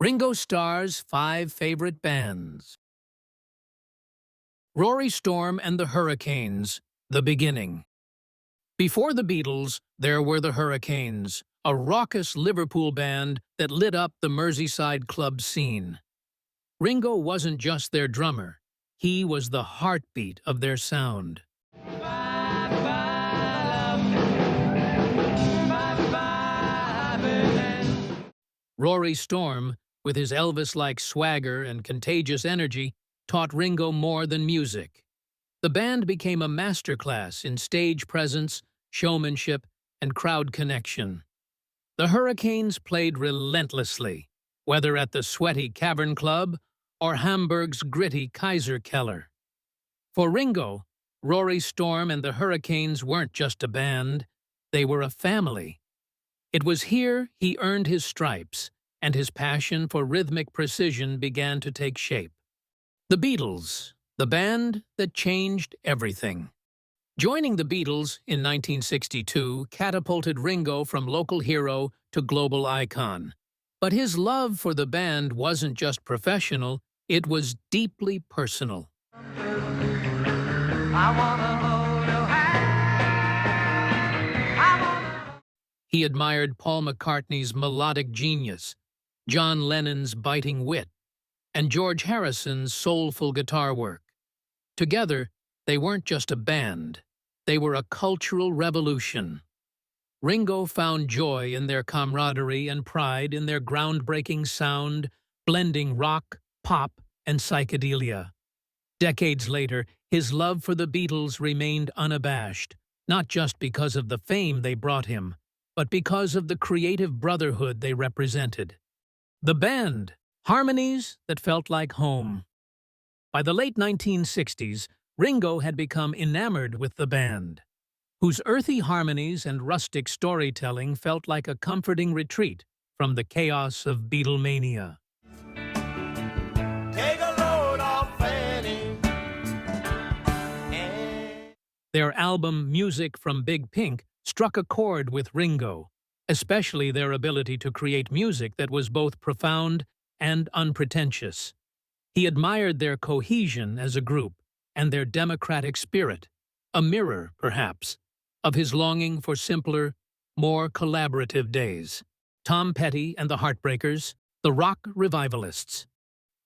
Ringo Starr's 5 favorite bands. Rory Storm and the Hurricanes, the beginning. Before the Beatles, there were the Hurricanes, a raucous Liverpool band that lit up the Merseyside club scene. Ringo wasn't just their drummer, he was the heartbeat of their sound. Rory Storm, with his Elvis-like swagger and contagious energy, taught Ringo more than music. The band became a masterclass in stage presence, showmanship, and crowd connection. The Hurricanes played relentlessly, whether at the sweaty Cavern Club or Hamburg's gritty Kaiserkeller. For Ringo, Rory Storm and the Hurricanes weren't just a band, they were a family. It was here he earned his stripes, and his passion for rhythmic precision began to take shape. The Beatles, the band that changed everything. Joining the Beatles in 1962 catapulted Ringo from local hero to global icon. But his love for the band wasn't just professional, it was deeply personal. He admired Paul McCartney's melodic genius, John Lennon's biting wit, and George Harrison's soulful guitar work. Together, they weren't just a band, they were a cultural revolution. Ringo found joy in their camaraderie and pride in their groundbreaking sound, blending rock, pop, and psychedelia. Decades later, his love for the Beatles remained unabashed, not just because of the fame they brought him, but because of the creative brotherhood they represented. The band, harmonies that felt like home. By the late 1960s, Ringo had become enamored with the band, whose earthy harmonies and rustic storytelling felt like a comforting retreat from the chaos of Beatlemania. Take a load off Fanny. Their album Music from Big Pink struck a chord with Ringo, especially their ability to create music that was both profound and unpretentious. He admired their cohesion as a group and their democratic spirit, a mirror, perhaps, of his longing for simpler, more collaborative days. Tom Petty and the Heartbreakers, the rock revivalists.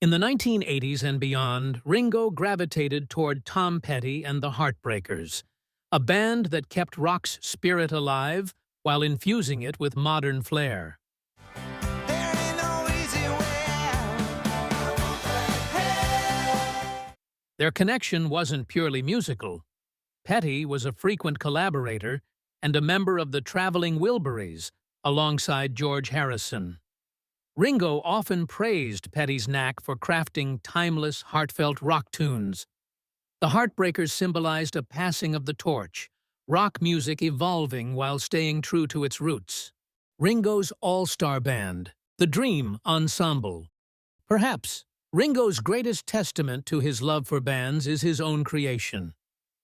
In the 1980s and beyond, Ringo gravitated toward Tom Petty and the Heartbreakers, a band that kept rock's spirit alive while infusing it with modern flair. There ain't no easy way out. Their connection wasn't purely musical. Petty was a frequent collaborator and a member of the Traveling Wilburys alongside George Harrison. Ringo often praised Petty's knack for crafting timeless, heartfelt rock tunes. The Heartbreakers symbolized a passing of the torch, rock music evolving while staying true to its roots. Ringo's all-star band, the Dream Ensemble. Perhaps Ringo's greatest testament to his love for bands is his own creation,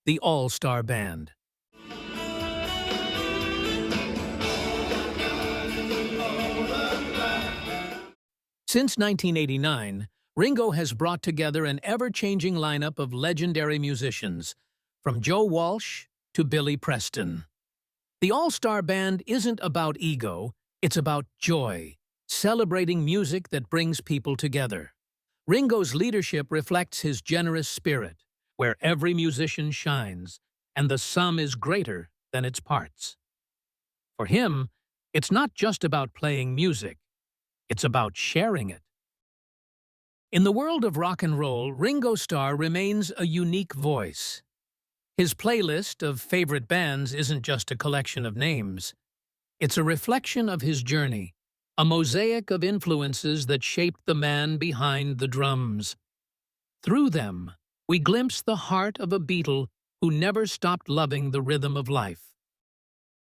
the All-Star Band. Since 1989, Ringo has brought together an ever-changing lineup of legendary musicians, from Joe Walsh to Billy Preston. The All-Star Band isn't about ego, it's about joy, celebrating music that brings people together. Ringo's leadership reflects his generous spirit, where every musician shines, and the sum is greater than its parts. For him, it's not just about playing music, it's about sharing it. In the world of rock and roll, Ringo Starr remains a unique voice. His playlist of favorite bands isn't just a collection of names. It's a reflection of his journey, a mosaic of influences that shaped the man behind the drums. Through them, we glimpse the heart of a Beatle who never stopped loving the rhythm of life.